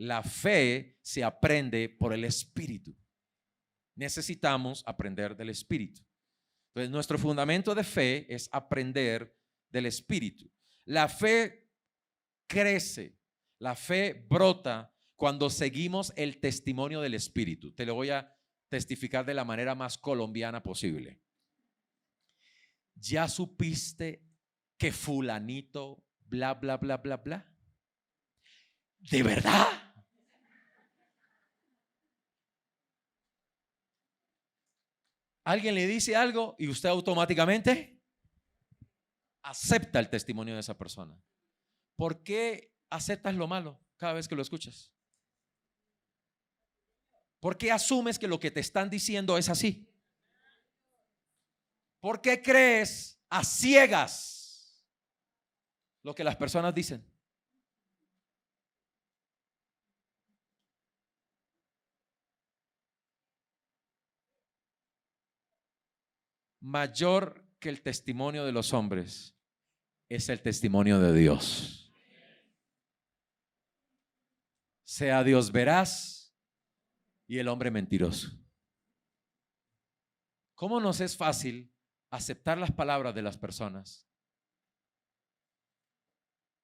La fe se aprende por el Espíritu. Necesitamos aprender del Espíritu. Entonces, nuestro fundamento de fe es aprender del Espíritu. La fe crece, la fe brota cuando seguimos el testimonio del Espíritu. Te lo voy a testificar de la manera más colombiana posible. ¿Ya supiste que fulanito bla, bla, bla, bla, bla? ¿De verdad? Alguien le dice algo y usted automáticamente acepta el testimonio de esa persona. ¿Por qué aceptas lo malo cada vez que lo escuchas? ¿Por qué asumes que lo que te están diciendo es así? ¿Por qué crees a ciegas lo que las personas dicen? Mayor que el testimonio de los hombres es el testimonio de Dios. Sea Dios veraz y el hombre mentiroso. ¿Cómo nos es fácil aceptar las palabras de las personas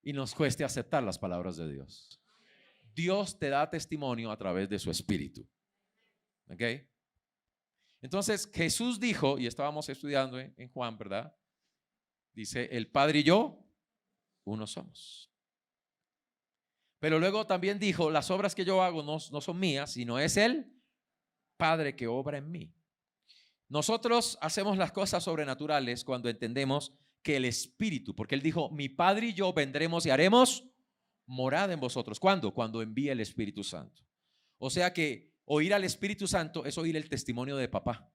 y nos cueste aceptar las palabras de Dios? Dios te da testimonio a través de su Espíritu. ¿Ok? Entonces Jesús dijo, y estábamos estudiando en Juan, ¿verdad? Dice, el Padre y yo, uno somos. Pero luego también dijo, las obras que yo hago no son mías, sino es el Padre que obra en mí. Nosotros hacemos las cosas sobrenaturales cuando entendemos que el Espíritu, porque Él dijo, mi Padre y yo vendremos y haremos morada en vosotros. ¿Cuándo? Cuando envíe el Espíritu Santo. O sea que oír al Espíritu Santo es oír el testimonio de papá.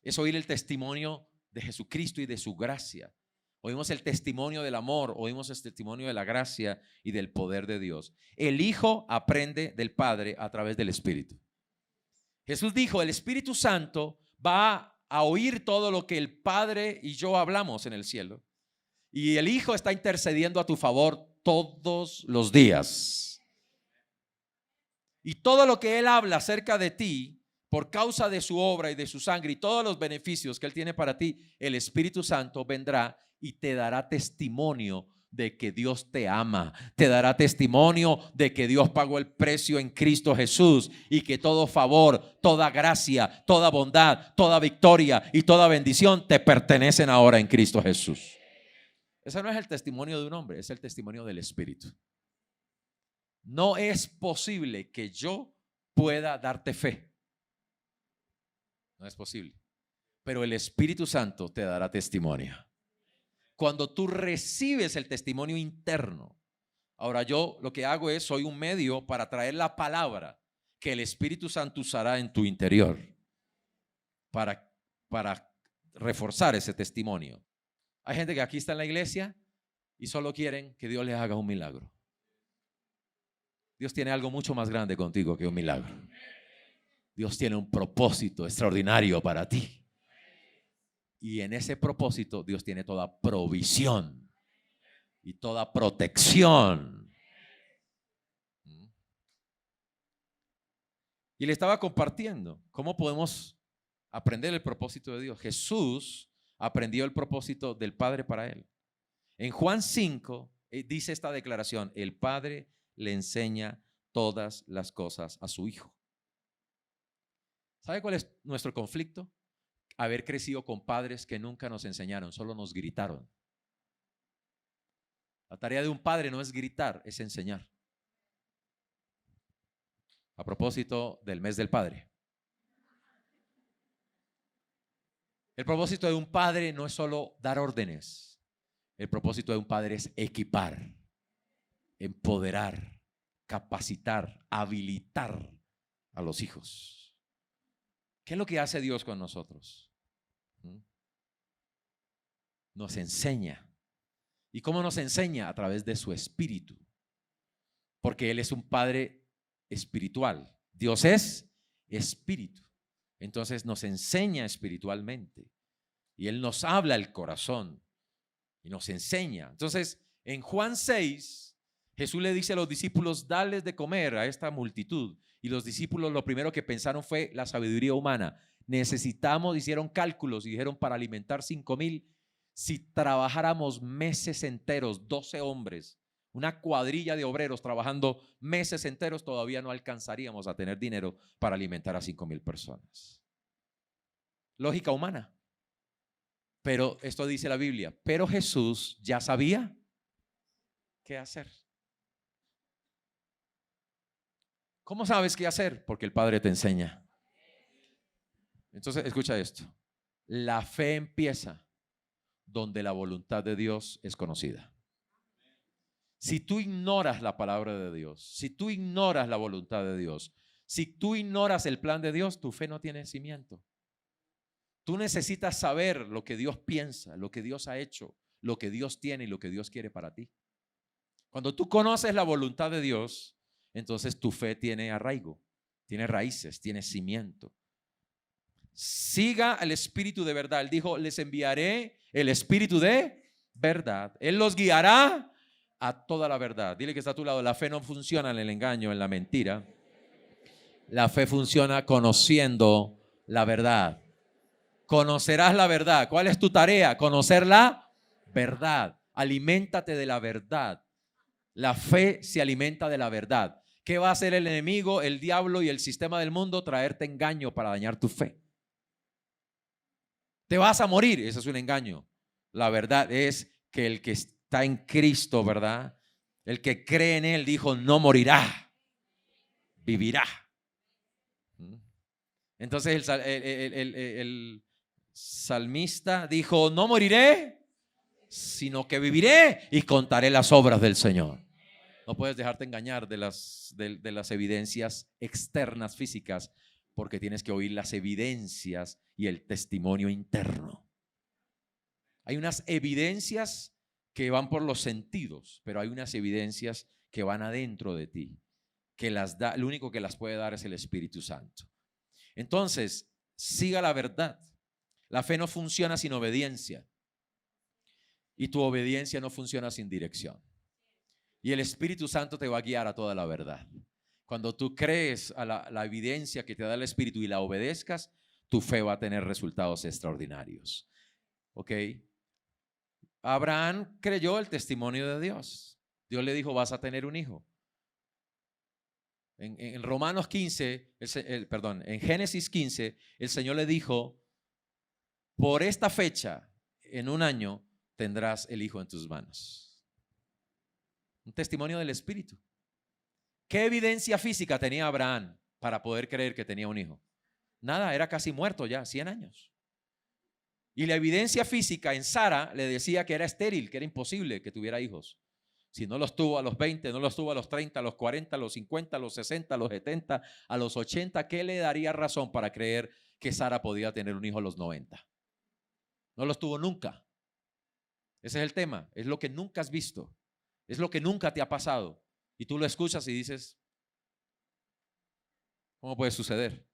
Es oír el testimonio de Jesucristo y de su gracia. Oímos el testimonio del amor, oímos el testimonio de la gracia y del poder de Dios. El Hijo aprende del Padre a través del Espíritu. Jesús dijo, el Espíritu Santo va a oír todo lo que el Padre y yo hablamos en el cielo. Y el Hijo está intercediendo a tu favor todos los días. Y todo lo que Él habla acerca de ti, por causa de su obra y de su sangre y todos los beneficios que Él tiene para ti, el Espíritu Santo vendrá y te dará testimonio de que Dios te ama, te dará testimonio de que Dios pagó el precio en Cristo Jesús y que todo favor, toda gracia, toda bondad, toda victoria y toda bendición te pertenecen ahora en Cristo Jesús. Ese no es el testimonio de un hombre, es el testimonio del Espíritu. No es posible que yo pueda darte fe. No es posible. Pero el Espíritu Santo te dará testimonio. Cuando tú recibes el testimonio interno. Ahora yo lo que hago es, soy un medio para traer la palabra que el Espíritu Santo usará en tu interior para reforzar ese testimonio. Hay gente que aquí está en la iglesia y solo quieren que Dios les haga un milagro. Dios tiene algo mucho más grande contigo que un milagro. Dios tiene un propósito extraordinario para ti. Y en ese propósito Dios tiene toda provisión y toda protección. Y le estaba compartiendo cómo podemos aprender el propósito de Dios. Jesús aprendió el propósito del Padre para él. En Juan 5 dice esta declaración: el Padre le enseña todas las cosas a su Hijo. ¿Sabe cuál es nuestro conflicto? Haber crecido con padres que nunca nos enseñaron, solo nos gritaron. La tarea de un padre no es gritar, es enseñar. A propósito del mes del padre. El propósito de un padre no es solo dar órdenes. El propósito de un padre es equipar, empoderar, capacitar, habilitar a los hijos. ¿Qué es lo que hace Dios con nosotros? Nos enseña. ¿Y cómo nos enseña? A través de su Espíritu. Porque Él es un Padre espiritual. Dios es Espíritu. Entonces nos enseña espiritualmente. Y Él nos habla el corazón. Y nos enseña. Entonces, en Juan 6, Jesús le dice a los discípulos, dales de comer a esta multitud. Y los discípulos lo primero que pensaron fue la sabiduría humana. Necesitamos, hicieron cálculos y dijeron, para alimentar 5,000, si trabajáramos meses enteros, 12 hombres, una cuadrilla de obreros trabajando meses enteros, todavía no alcanzaríamos a tener dinero para alimentar a 5,000 personas. Lógica humana. Pero esto dice la Biblia. Pero Jesús ya sabía qué hacer. ¿Cómo sabes qué hacer? Porque el Padre te enseña. Entonces, escucha esto. La fe empieza donde la voluntad de Dios es conocida. Si tú ignoras la palabra de Dios, si tú ignoras la voluntad de Dios, si tú ignoras el plan de Dios, tu fe no tiene cimiento. Tú necesitas saber lo que Dios piensa, lo que Dios ha hecho, lo que Dios tiene y lo que Dios quiere para ti. Cuando tú conoces la voluntad de Dios, entonces tu fe tiene arraigo, tiene raíces, tiene cimiento. Siga al Espíritu de verdad. Él dijo, les enviaré el Espíritu de verdad. Él los guiará a toda la verdad. Dile que está a tu lado, la fe no funciona en el engaño, en la mentira. La fe funciona conociendo la verdad. Conocerás la verdad. ¿Cuál es tu tarea? Conocer la verdad. Aliméntate de la verdad. La fe se alimenta de la verdad. ¿Qué va a hacer el enemigo, el diablo y el sistema del mundo? Traerte engaño para dañar tu fe. Te vas a morir, eso es un engaño. La verdad es que el que está en Cristo, ¿verdad? El que cree en Él dijo, no morirá, vivirá. Entonces el salmista dijo, no moriré, sino que viviré y contaré las obras del Señor. No puedes dejarte engañar de las evidencias externas físicas, porque tienes que oír las evidencias y el testimonio interno. Hay unas evidencias que van por los sentidos, pero hay unas evidencias que van adentro de ti, que las da, lo único que las puede dar es el Espíritu Santo. Entonces, siga la verdad. La fe no funciona sin obediencia, y tu obediencia no funciona sin dirección. Y el Espíritu Santo te va a guiar a toda la verdad. Cuando tú crees a la evidencia que te da el Espíritu y la obedezcas, tu fe va a tener resultados extraordinarios. ¿Ok? Abraham creyó el testimonio de Dios. Dios le dijo, vas a tener un hijo. En Romanos 15, en Génesis 15, el Señor le dijo, por esta fecha, en un año, tendrás el hijo en tus manos. Un testimonio del Espíritu. ¿Qué evidencia física tenía Abraham para poder creer que tenía un hijo? Nada, era casi muerto ya, 100 años. Y la evidencia física en Sara le decía que era estéril, que era imposible que tuviera hijos. Si no los tuvo a los 20, no los tuvo a los 30, a los 40, a los 50, a los 60, a los 70, a los 80, ¿qué le daría razón para creer que Sara podía tener un hijo a los 90? No los tuvo nunca. Ese es el tema, es lo que nunca has visto, es lo que nunca te ha pasado. Y tú lo escuchas y dices, ¿cómo puede suceder?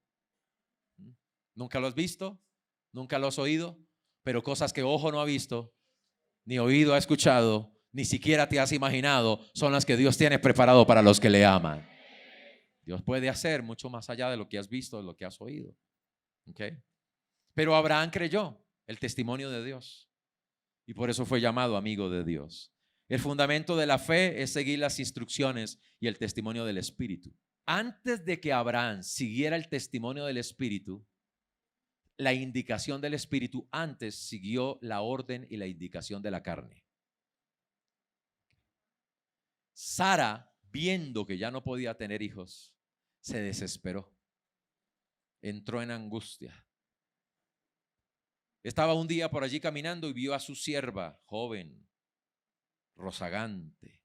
¿Nunca lo has visto? ¿Nunca lo has oído? Pero cosas que ojo no ha visto, ni oído ha escuchado, ni siquiera te has imaginado, son las que Dios tiene preparado para los que le aman. Dios puede hacer mucho más allá de lo que has visto, de lo que has oído. ¿Okay? Pero Abraham creyó el testimonio de Dios y por eso fue llamado amigo de Dios. El fundamento de la fe es seguir las instrucciones y el testimonio del Espíritu. Antes de que Abraham siguiera el testimonio del Espíritu, la indicación del Espíritu, antes siguió la orden y la indicación de la carne. Sara, viendo que ya no podía tener hijos, se desesperó. Entró en angustia. Estaba un día por allí caminando y vio a su sierva, joven, rozagante,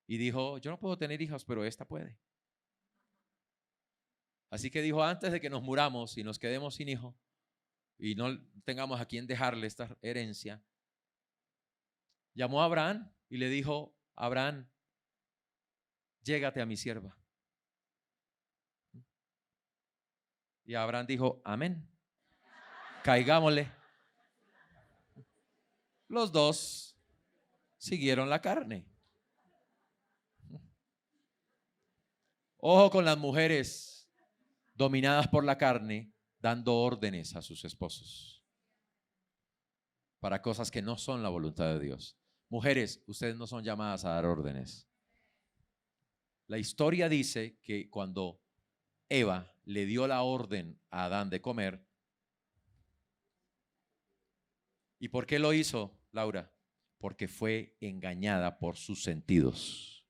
y dijo, yo no puedo tener hijos, pero esta puede. Así que dijo, antes de que nos muramos y nos quedemos sin hijo y no tengamos a quien dejarle esta herencia, llamó a Abraham y le dijo, Abraham, llégate a mi sierva. Y Abraham dijo, amén. Caigámosle. Los dos siguieron la carne. Ojo con las mujeres dominadas por la carne, dando órdenes a sus esposos para cosas que no son la voluntad de Dios. Mujeres, ustedes no son llamadas a dar órdenes. La historia dice que cuando Eva le dio la orden a Adán de comer, ¿y por qué lo hizo, Laura? Porque fue engañada por sus sentidos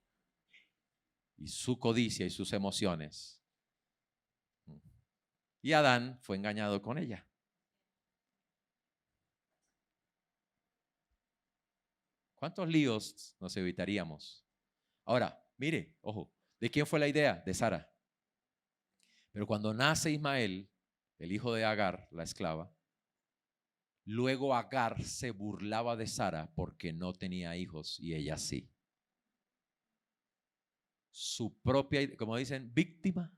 y su codicia y sus emociones. Y Adán fue engañado con ella. ¿Cuántos líos nos evitaríamos? Ahora, mire, ojo, ¿de quién fue la idea? De Sara. Pero cuando nace Ismael, el hijo de Agar, la esclava, luego Agar se burlaba de Sara porque no tenía hijos y ella sí. Su propia, como dicen, víctima.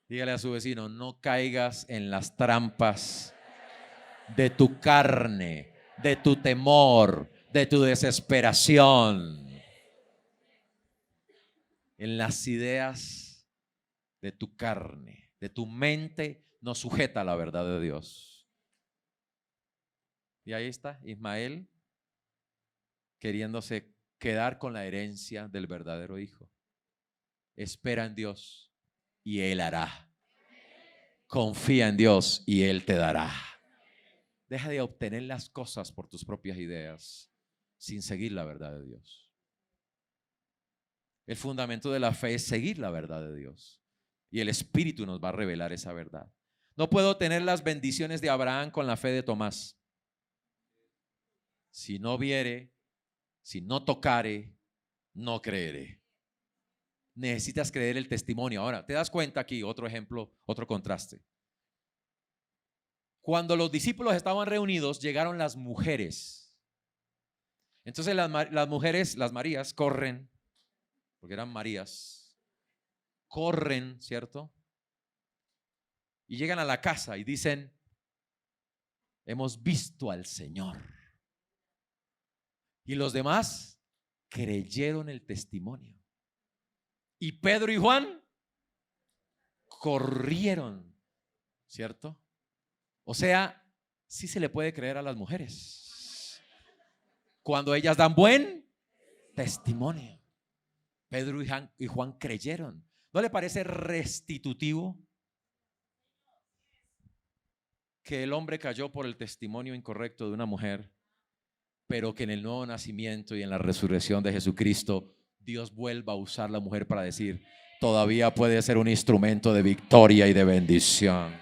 Dígale a su vecino, no caigas en las trampas de tu carne, de tu temor, de tu desesperación, en las ideas de tu carne, de tu mente no sujeta a la verdad de Dios. Y ahí está Ismael queriéndose quedar con la herencia del verdadero hijo. Espera en Dios y Él hará. Confía en Dios y Él te dará. Deja de obtener las cosas por tus propias ideas sin seguir la verdad de Dios. El fundamento de la fe es seguir la verdad de Dios. Y el Espíritu nos va a revelar esa verdad. No puedo tener las bendiciones de Abraham con la fe de Tomás. Si no viere, si no tocare, no creeré. Necesitas creer el testimonio. Ahora, ¿te das cuenta aquí? Otro ejemplo, otro contraste. Cuando los discípulos estaban reunidos, llegaron las mujeres. Entonces las mujeres, las Marías, corren, porque eran Marías, corren, ¿cierto? Y llegan a la casa y dicen, hemos visto al Señor. Y los demás creyeron el testimonio. Y Pedro y Juan corrieron, ¿cierto? O sea, sí se le puede creer a las mujeres cuando ellas dan buen testimonio. Pedro y Juan creyeron. ¿No le parece restitutivo que el hombre cayó por el testimonio incorrecto de una mujer, pero que en el nuevo nacimiento y en la resurrección de Jesucristo Dios vuelva a usar la mujer para decir, todavía puede ser un instrumento de victoria y de bendición?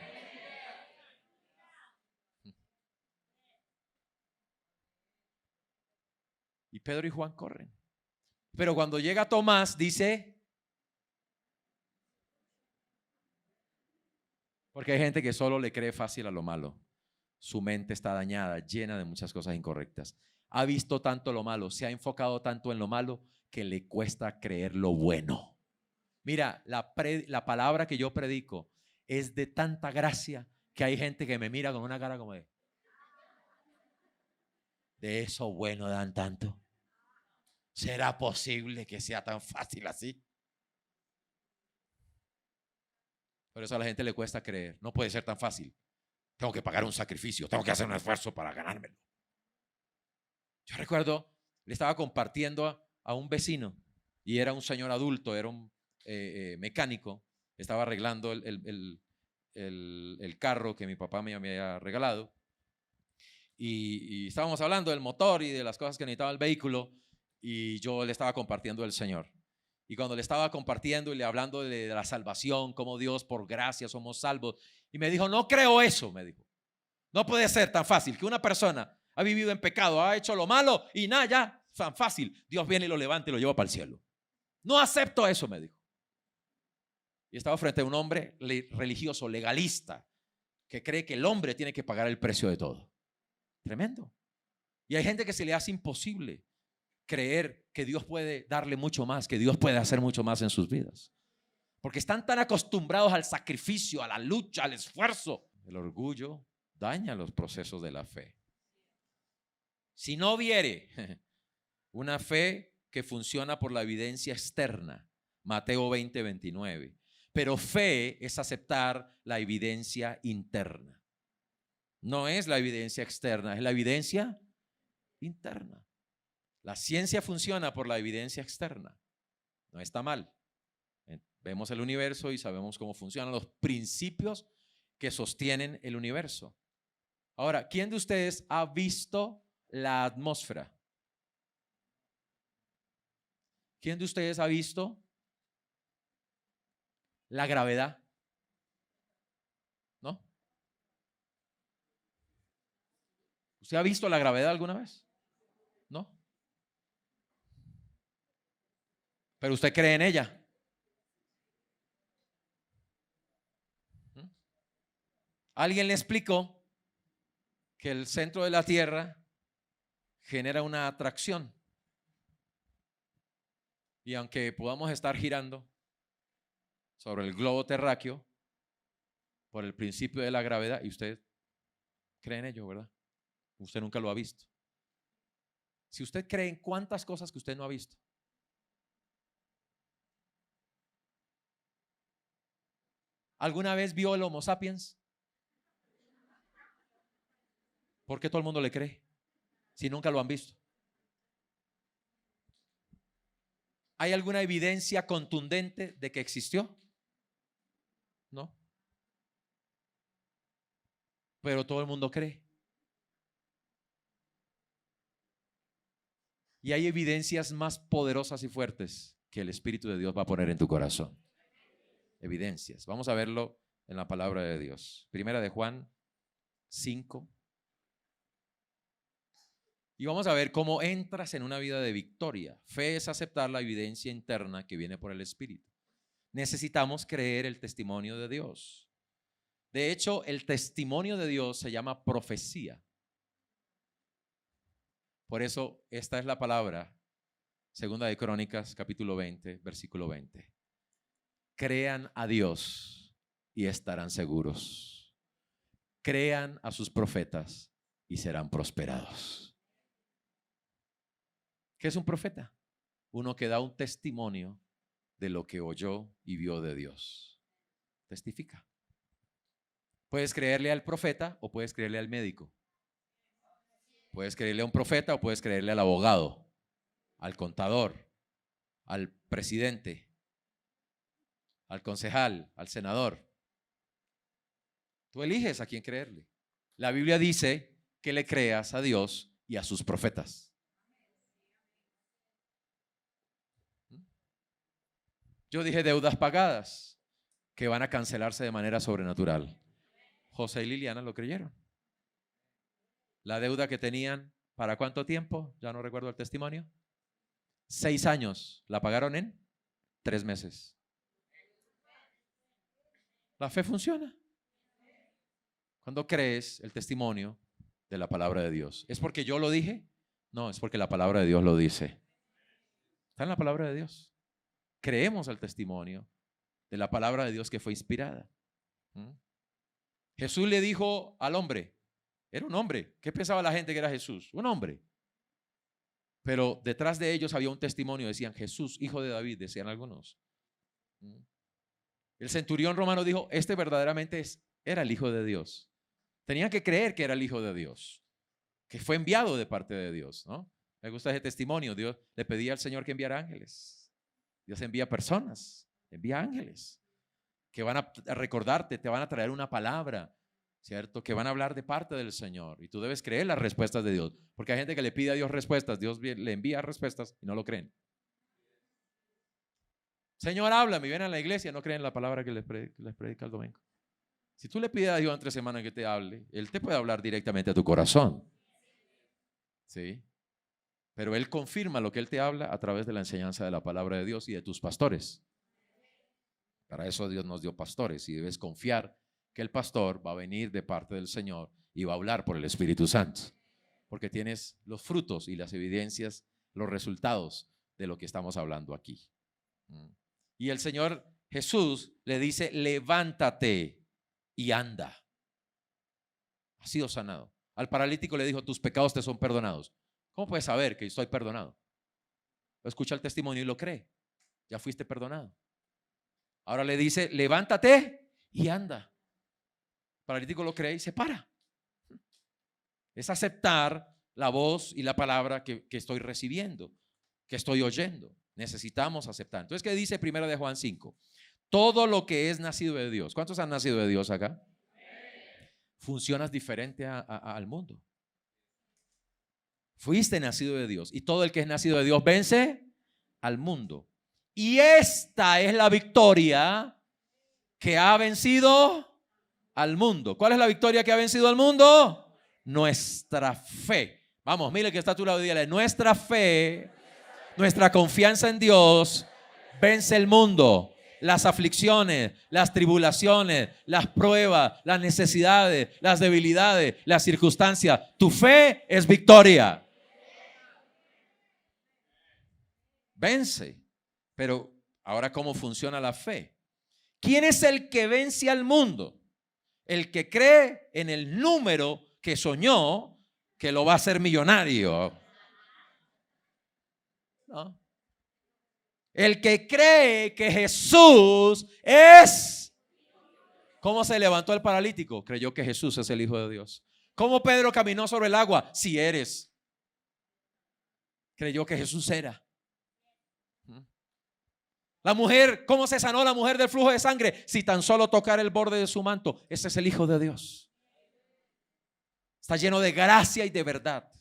Y Pedro y Juan corren. Pero cuando llega Tomás, dice, porque hay gente que solo le cree fácil a lo malo. Su mente está dañada, llena de muchas cosas incorrectas. Ha visto tanto lo malo, se ha enfocado tanto en lo malo que le cuesta creer lo bueno. Mira, la palabra que yo predico es de tanta gracia que hay gente que me mira con una cara como de eso bueno dan tanto. ¿Será posible que sea tan fácil así? Por eso a la gente le cuesta creer. No puede ser tan fácil. Tengo que pagar un sacrificio, tengo que hacer un esfuerzo para ganármelo. Yo recuerdo, le estaba compartiendo a un vecino y era un señor adulto, era un mecánico, estaba arreglando el carro que mi papá me había regalado y estábamos hablando del motor y de las cosas que necesitaba el vehículo y yo le estaba compartiendo el Señor. Y cuando le estaba compartiendo y le hablando de la salvación, como Dios por gracia somos salvos, y me dijo, no creo eso, me dijo. No puede ser tan fácil que una persona ha vivido en pecado, ha hecho lo malo y nada, ya, tan fácil. Dios viene y lo levanta y lo lleva para el cielo. No acepto eso, me dijo. Y estaba frente a un hombre religioso, legalista, que cree que el hombre tiene que pagar el precio de todo. Tremendo. Y hay gente que se le hace imposible creer que Dios puede darle mucho más, que Dios puede hacer mucho más en sus vidas. Porque están tan acostumbrados al sacrificio, a la lucha, al esfuerzo. El orgullo daña los procesos de la fe. Si no viere una fe que funciona por la evidencia externa. Mateo 20:29. Pero fe es aceptar la evidencia interna. No es la evidencia externa, es la evidencia interna. La ciencia funciona por la evidencia externa. No está mal. Vemos el universo y sabemos cómo funcionan los principios que sostienen el universo. Ahora, ¿quién de ustedes ha visto la atmósfera? ¿Quién de ustedes ha visto la gravedad? ¿No? ¿Usted ha visto la gravedad alguna vez? ¿No? Pero usted cree en ella. Alguien le explicó que el centro de la Tierra genera una atracción. Y aunque podamos estar girando sobre el globo terráqueo por el principio de la gravedad, y usted cree en ello, ¿verdad? Usted nunca lo ha visto. Si usted cree en cuántas cosas que usted no ha visto. ¿Alguna vez vio el Homo sapiens? ¿Por qué todo el mundo le cree? Si nunca lo han visto. ¿Hay alguna evidencia contundente de que existió? No. Pero todo el mundo cree. Y hay evidencias más poderosas y fuertes que el Espíritu de Dios va a poner en tu corazón. Evidencias. Vamos a verlo en la palabra de Dios. Primera de Juan 5. Y vamos a ver cómo entras en una vida de victoria. Fe es aceptar la evidencia interna que viene por el Espíritu. Necesitamos creer el testimonio de Dios. De hecho, el testimonio de Dios se llama profecía. Por eso, esta es la palabra, segunda de Crónicas, capítulo 20, versículo 20. Crean a Dios y estarán seguros. Crean a sus profetas y serán prosperados. ¿Qué es un profeta? Uno que da un testimonio de lo que oyó y vio de Dios. Testifica. Puedes creerle al profeta o puedes creerle al médico. Puedes creerle a un profeta o puedes creerle al abogado, al contador, al presidente, al concejal, al senador. Tú eliges a quién creerle. La Biblia dice que le creas a Dios y a sus profetas. Yo dije deudas pagadas que van a cancelarse de manera sobrenatural. José y Liliana lo creyeron. La deuda que tenían, ¿para cuánto tiempo? Ya no recuerdo el testimonio. 6 años. La pagaron en 3 meses. La fe funciona cuando crees el testimonio de la palabra de Dios. ¿Es porque yo lo dije? No, es porque la palabra de Dios lo dice. Está en la palabra de Dios. Creemos el testimonio de la palabra de Dios que fue inspirada. Jesús le dijo al hombre, era un hombre. ¿Qué pensaba la gente que era Jesús? Un hombre. Pero detrás de ellos había un testimonio, decían Jesús, hijo de David, decían algunos. El centurión romano dijo, este verdaderamente era el Hijo de Dios. Tenían que creer que era el Hijo de Dios, que fue enviado de parte de Dios, ¿no? Me gusta ese testimonio. Dios le pedía al Señor que enviara ángeles. Dios envía personas, envía ángeles que van a recordarte, te van a traer una palabra, ¿cierto? Que van a hablar de parte del Señor. Y tú debes creer las respuestas de Dios. Porque hay gente que le pide a Dios respuestas, Dios le envía respuestas y no lo creen. Señor, háblame, y ven a la iglesia, no creen la palabra que les predica el domingo. Si tú le pides a Dios entre semanas que te hable, Él te puede hablar directamente a tu corazón. ¿Sí? Pero Él confirma lo que Él te habla a través de la enseñanza de la palabra de Dios y de tus pastores. Para eso Dios nos dio pastores y debes confiar que el pastor va a venir de parte del Señor y va a hablar por el Espíritu Santo. Porque tienes los frutos y las evidencias, los resultados de lo que estamos hablando aquí. Y el Señor Jesús le dice, levántate y anda. Ha sido sanado. Al paralítico le dijo, tus pecados te son perdonados. ¿Cómo puedes saber que estoy perdonado? escucha el testimonio y lo cree. Ya fuiste perdonado. Ahora le dice, levántate y anda. El paralítico lo cree y se para. Es aceptar la voz y la palabra que estoy recibiendo, que estoy oyendo. Necesitamos aceptar. Entonces, ¿qué dice 1 de Juan 5? Todo lo que es nacido de Dios. ¿Cuántos han nacido de Dios acá? Funcionas diferente al mundo. Fuiste nacido de Dios. Y todo el que es nacido de Dios vence al mundo. Y esta es la victoria que ha vencido al mundo. ¿Cuál es la victoria que ha vencido al mundo? Nuestra fe. Vamos, mire que está a tu lado y dígale, nuestra fe, nuestra confianza en Dios vence el mundo. Las aflicciones, las tribulaciones, las pruebas, las necesidades, las debilidades, las circunstancias. Tu fe es victoria. Vence. Pero ahora, ¿cómo funciona la fe? ¿Quién es el que vence al mundo? El que cree en el número que soñó que lo va a hacer millonario. ¿No? El que cree que Jesús es. ¿Cómo se levantó el paralítico? Creyó que Jesús es el Hijo de Dios. ¿Cómo Pedro caminó sobre el agua? Si eres. Creyó que Jesús era. La mujer, ¿cómo se sanó la mujer del flujo de sangre? Si tan solo tocar el borde de su manto. Ese es el Hijo de Dios. Está lleno de gracia y de verdad.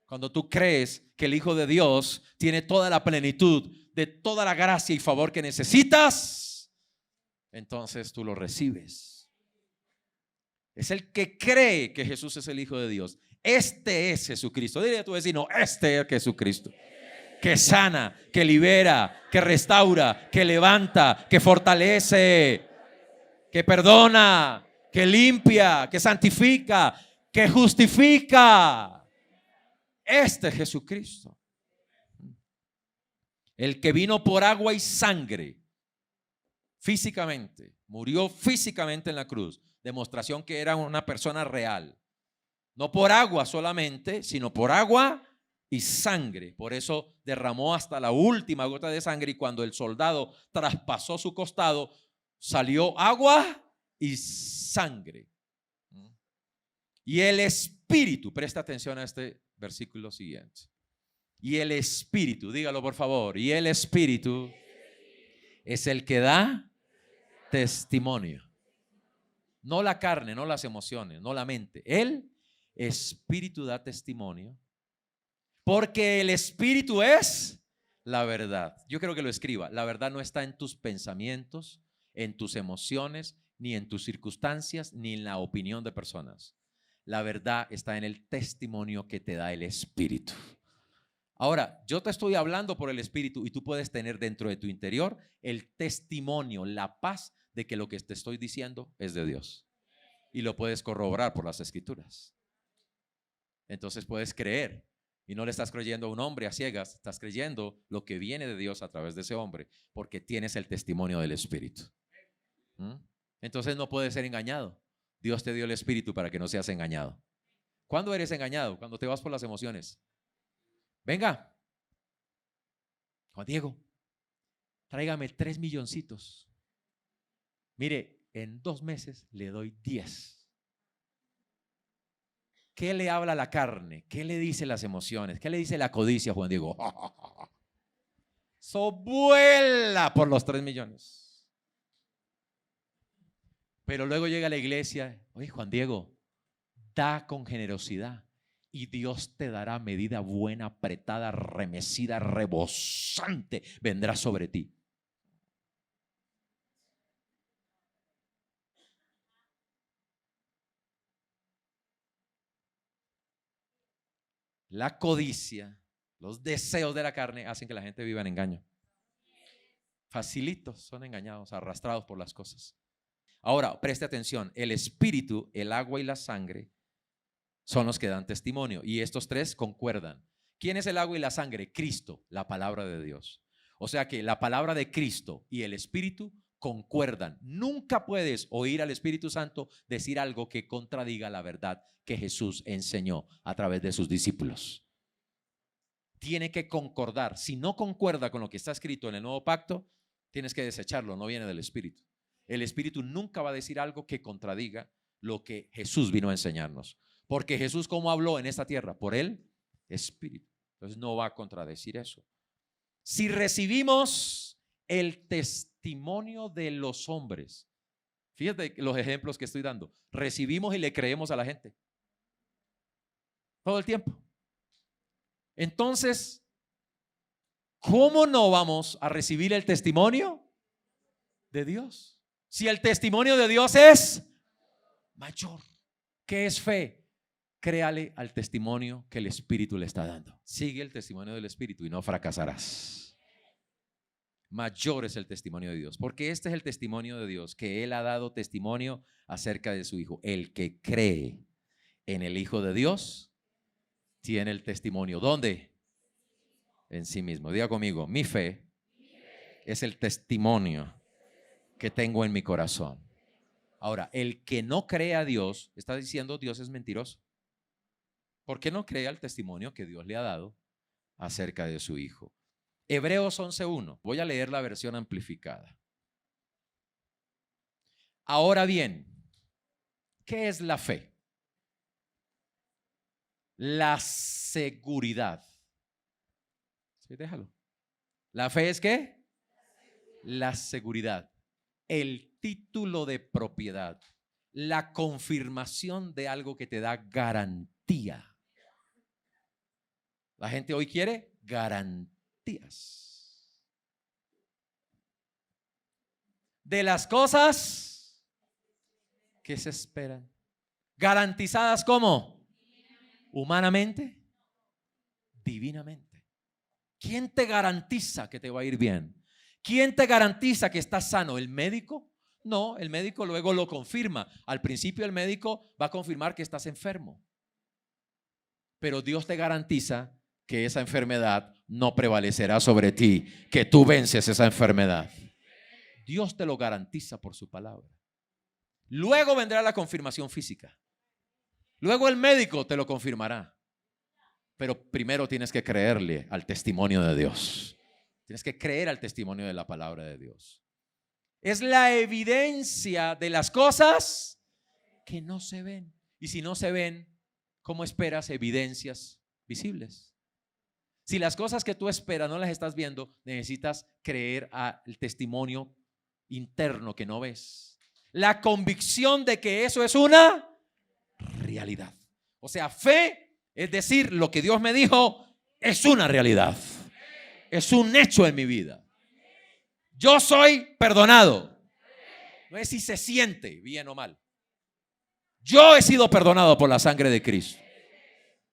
Cuando tú crees que el Hijo de Dios tiene toda la plenitud de toda la gracia y favor que necesitas, entonces tú lo recibes. Es el que cree que Jesús es el Hijo de Dios. Este es Jesucristo. Dile a tu vecino, este es Jesucristo. Que sana, que libera, que restaura, que levanta, que fortalece, que perdona, que limpia, que santifica, que justifica. Este es Jesucristo. El que vino por agua y sangre, físicamente, murió físicamente en la cruz. Demostración que era una persona real. No por agua solamente, sino por agua y sangre. Por eso derramó hasta la última gota de sangre, y cuando el soldado traspasó su costado, salió agua y sangre. Y el Espíritu, presta atención a este versículo siguiente. Y el Espíritu, dígalo por favor, y el Espíritu es el que da testimonio. No la carne, no las emociones, no la mente. El Espíritu da testimonio. Porque el Espíritu es la verdad. Yo quiero que lo escriba. La verdad no está en tus pensamientos, en tus emociones, ni en tus circunstancias, ni en la opinión de personas. La verdad está en el testimonio que te da el Espíritu. Ahora, yo te estoy hablando por el Espíritu, y tú puedes tener dentro de tu interior el testimonio, la paz de que lo que te estoy diciendo es de Dios. Y lo puedes corroborar por las Escrituras. Entonces puedes creer. Y no le estás creyendo a un hombre a ciegas, estás creyendo lo que viene de Dios a través de ese hombre, porque tienes el testimonio del Espíritu. Entonces no puedes ser engañado. Dios te dio el Espíritu para que no seas engañado. ¿Cuándo eres engañado? Cuando te vas por las emociones. Venga, Juan Diego, tráigame 3 milloncitos. Mire, en 2 meses le doy 10. ¿Qué le habla la carne? ¿Qué le dice las emociones? ¿Qué le dice la codicia, Juan Diego? Vuela por los 3 millones. Pero luego llega a la iglesia. Oye, Juan Diego, da con generosidad y Dios te dará medida buena, apretada, remecida, rebosante, vendrá sobre ti. La codicia, los deseos de la carne hacen que la gente viva en engaño. Facilitos son engañados, arrastrados por las cosas. Ahora, preste atención, el Espíritu, el agua y la sangre son los que dan testimonio, y estos tres concuerdan. ¿Quién es el agua y la sangre? Cristo, la palabra de Dios. O sea que la palabra de Cristo y el Espíritu concuerdan. Nunca puedes oír al Espíritu Santo decir algo que contradiga la verdad que Jesús enseñó a través de sus discípulos. tiene que concordar. Si no concuerda con lo que está escrito en el nuevo pacto, tienes que desecharlo, no viene del Espíritu. El Espíritu nunca va a decir algo que contradiga lo que Jesús vino a enseñarnos. Porque Jesús, ¿cómo habló en esta tierra? Por el Espíritu. Entonces no va a contradecir eso. Si recibimos el testimonio de los hombres, fíjate los ejemplos que estoy dando. Recibimos y le creemos a la gente todo el tiempo. Entonces, ¿cómo no vamos a recibir el testimonio de Dios? Si el testimonio de Dios es mayor. ¿Qué es fe? Créale al testimonio que el Espíritu le está dando. Sigue el testimonio del Espíritu y no fracasarás. Mayor es el testimonio de Dios, porque este es el testimonio de Dios, que Él ha dado testimonio acerca de su Hijo. El que cree en el Hijo de Dios tiene el testimonio. ¿Dónde? En sí mismo. Diga conmigo, mi fe es el testimonio que tengo en mi corazón. Ahora, el que no cree a Dios, está diciendo Dios es mentiroso. ¿Por qué no cree al testimonio que Dios le ha dado acerca de su Hijo? Hebreos 11:1. Voy a leer la versión amplificada. Ahora bien, ¿qué es la fe? La seguridad. Sí, déjalo. ¿La fe es qué? La seguridad. El título de propiedad. La confirmación de algo que te da garantía. La gente hoy quiere garantías de las cosas que se esperan. ¿Garantizadas cómo? Humanamente, divinamente. ¿Quién te garantiza que te va a ir bien? ¿Quién te garantiza que estás sano? ¿El médico? No, el médico luego lo confirma. Al principio el médico va a confirmar que estás enfermo. Pero Dios te garantiza que esa enfermedad no prevalecerá sobre ti, que tú vences esa enfermedad. Dios te lo garantiza por su palabra. Luego vendrá la confirmación física. Luego el médico te lo confirmará. Pero primero tienes que creerle al testimonio de Dios. Tienes que creer al testimonio de la palabra de Dios. Es la evidencia de las cosas que no se ven. Y si no se ven, ¿cómo esperas evidencias visibles? Si las cosas que tú esperas no las estás viendo, necesitas creer al testimonio interno que no ves. La convicción de que eso es una realidad. O sea, fe es decir, lo que Dios me dijo es una realidad. Es un hecho en mi vida. Yo soy perdonado. No es si se siente bien o mal. Yo he sido perdonado por la sangre de Cristo.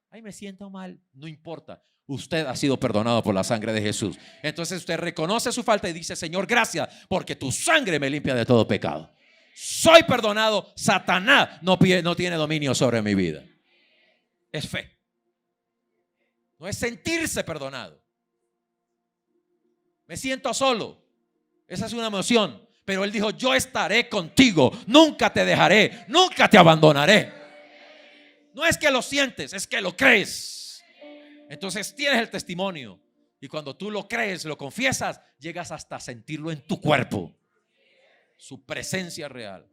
Ay, me siento mal. No importa. Usted ha sido perdonado por la sangre de Jesús. Entonces usted reconoce su falta y dice: Señor, gracias, porque tu sangre me limpia de todo pecado. Soy perdonado. Satanás no tiene dominio sobre mi vida. Es fe. No es sentirse perdonado. Me siento solo. Esa es una emoción. Pero Él dijo: yo estaré contigo. Nunca te dejaré. Nunca te abandonaré. No es que lo sientes, es que lo crees. Entonces tienes el testimonio. Y cuando tú lo crees, lo confiesas, llegas hasta sentirlo en tu cuerpo. Su presencia real.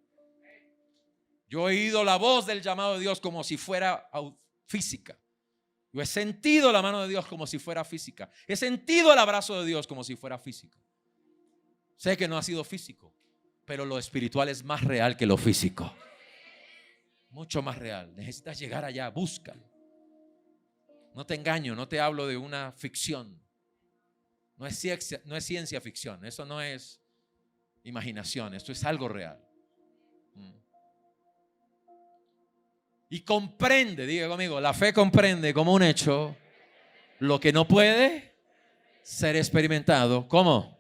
Yo he oído la voz del llamado de Dios como si fuera física. Yo he sentido la mano de Dios como si fuera física. He sentido el abrazo de Dios como si fuera físico. Sé que no ha sido físico, pero lo espiritual es más real que lo físico. Mucho más real. Necesitas llegar allá, búscalo. No te engaño, no te hablo de una ficción. No es ciencia ficción. Eso no es imaginación. Esto es algo real. Y comprende, diga conmigo, la fe comprende como un hecho lo que no puede ser experimentado. ¿Cómo?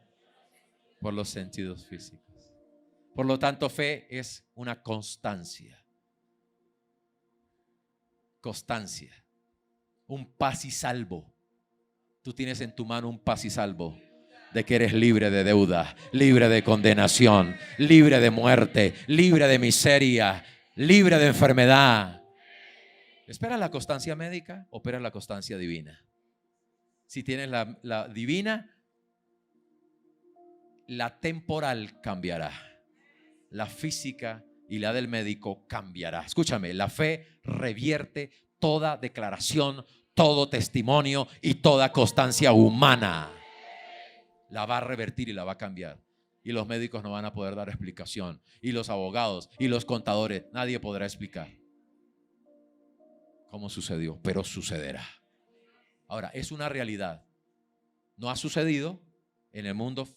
Por los sentidos físicos. Por lo tanto, fe es una constancia. Constancia. Un paz y salvo. Tú tienes en tu mano un paz y salvo de que eres libre de deuda, libre de condenación, libre de muerte, libre de miseria, libre de enfermedad. ¿Espera la constancia médica o espera la constancia divina? Si tienes la divina, la temporal cambiará. La física y la del médico cambiará. Escúchame, la fe revierte toda declaración, todo testimonio y toda constancia humana. La va a revertir y la va a cambiar. Y los médicos no van a poder dar explicación. Y los abogados y los contadores, nadie podrá explicar cómo sucedió, pero sucederá. Ahora, es una realidad. No ha sucedido en el mundo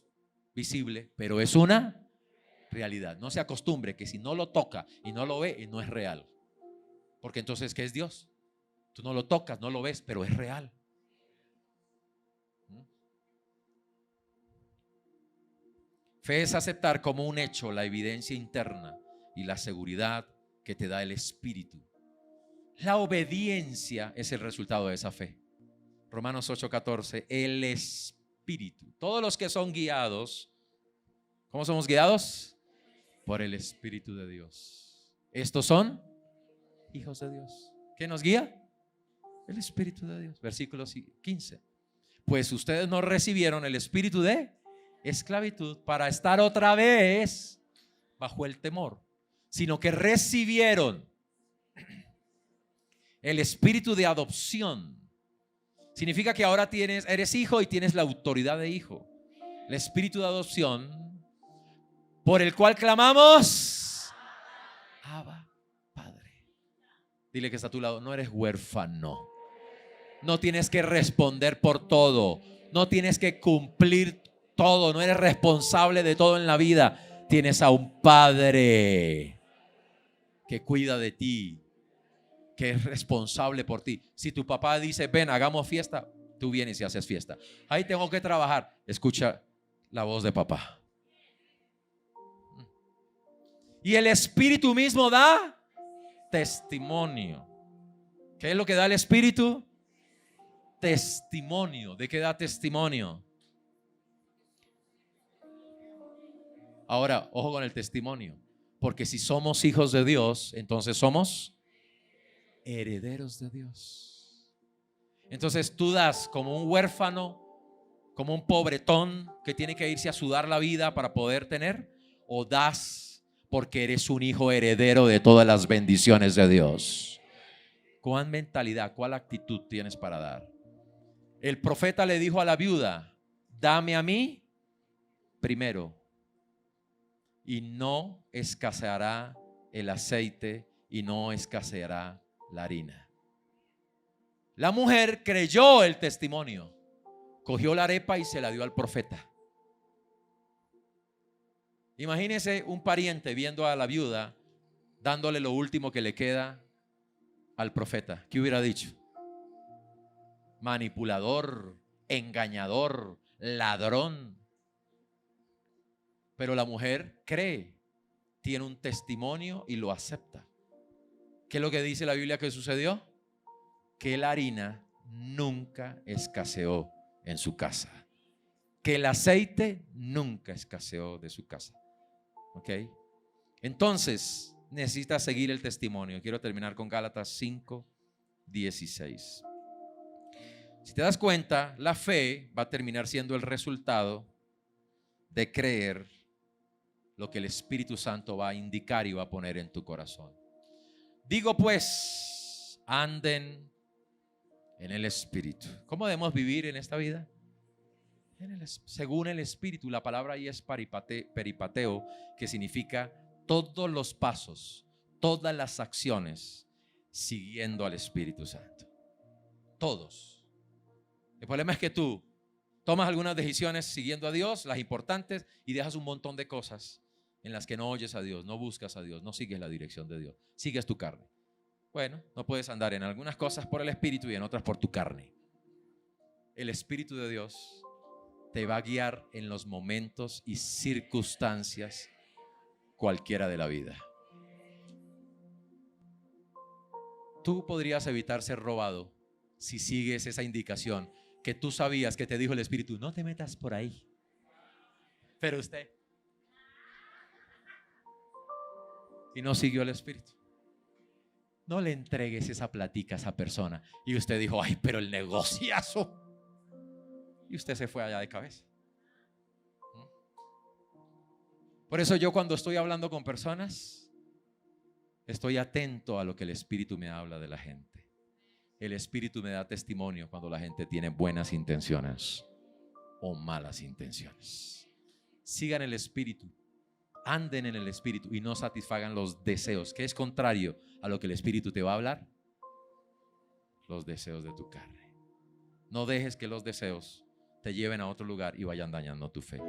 visible, pero es una realidad. No se acostumbre que si no lo toca y no lo ve, no es real. Porque entonces, ¿qué es Dios? Tú no lo tocas, no lo ves, pero es real. Fe es aceptar como un hecho la evidencia interna y la seguridad que te da el Espíritu. La obediencia es el resultado de esa fe. Romanos 8:14, el Espíritu. Todos los que son guiados, ¿cómo somos guiados? Por el Espíritu de Dios. Estos son hijos de Dios. ¿Qué nos guía? El Espíritu de Dios. Versículo 15. Pues ustedes no recibieron el espíritu de esclavitud para estar otra vez bajo el temor, sino que recibieron el espíritu de adopción. Significa que ahora eres hijo y tienes la autoridad de hijo. El espíritu de adopción por el cual clamamos Abba, Padre. Dile que está a tu lado, no eres huérfano. No tienes que responder por todo. No tienes que cumplir todo. No eres responsable de todo en la vida. Tienes a un Padre que cuida de ti, que es responsable por ti. Si tu papá dice, ven, hagamos fiesta, tú vienes y haces fiesta. Ahí tengo que trabajar. Escucha la voz de papá. Y el Espíritu mismo da testimonio. ¿Qué es lo que da el Espíritu? Testimonio. ¿De qué da testimonio? Ahora, ojo con el testimonio. Porque si somos hijos de Dios, entonces somos herederos de Dios. Entonces tú das como un huérfano, como un pobretón que tiene que irse a sudar la vida para poder tener, o das porque eres un hijo heredero de todas las bendiciones de Dios. ¿Cuál mentalidad, cuál actitud tienes para dar? El profeta le dijo a la viuda, dame a mí primero y no escaseará el aceite y no escaseará la harina. La mujer creyó el testimonio, cogió la arepa y se la dio al profeta. Imagínese un pariente viendo a la viuda dándole lo último que le queda al profeta. ¿Qué hubiera dicho? Manipulador, engañador, ladrón. Pero la mujer cree, tiene un testimonio y lo acepta. ¿Qué es lo que dice la Biblia que sucedió? Que la harina nunca escaseó en su casa. Que el aceite nunca escaseó de su casa. ¿Ok? Entonces, necesitas seguir el testimonio. Quiero terminar con Gálatas 5:16. Si te das cuenta, la fe va a terminar siendo el resultado de creer lo que el Espíritu Santo va a indicar y va a poner en tu corazón. Digo pues, anden en el Espíritu. ¿Cómo debemos vivir en esta vida? Según el Espíritu. La palabra ahí es peripateo, que significa todos los pasos, todas las acciones siguiendo al Espíritu Santo. Todos. El problema es que tú tomas algunas decisiones siguiendo a Dios, las importantes, y dejas un montón de cosas en las que no oyes a Dios, no buscas a Dios, no sigues la dirección de Dios, sigues tu carne. Bueno, no puedes andar en algunas cosas por el Espíritu y en otras por tu carne. El Espíritu de Dios te va a guiar en los momentos y circunstancias cualquiera de la vida. Tú podrías evitar ser robado si sigues esa indicación que tú sabías que te dijo el Espíritu, no te metas por ahí. Pero usted y no siguió el Espíritu. No le entregues esa platica a esa persona. Y usted dijo, ay, pero el negociazo. y usted se fue allá de cabeza. Por eso yo cuando estoy hablando con personas, estoy atento a lo que el Espíritu me habla de la gente. El Espíritu me da testimonio cuando la gente tiene buenas intenciones o malas intenciones. Sigan el Espíritu, anden en el Espíritu y no satisfagan los deseos, que es contrario a lo que el Espíritu te va a hablar. Los deseos de tu carne. No dejes que los deseos te lleven a otro lugar y vayan dañando tu fe.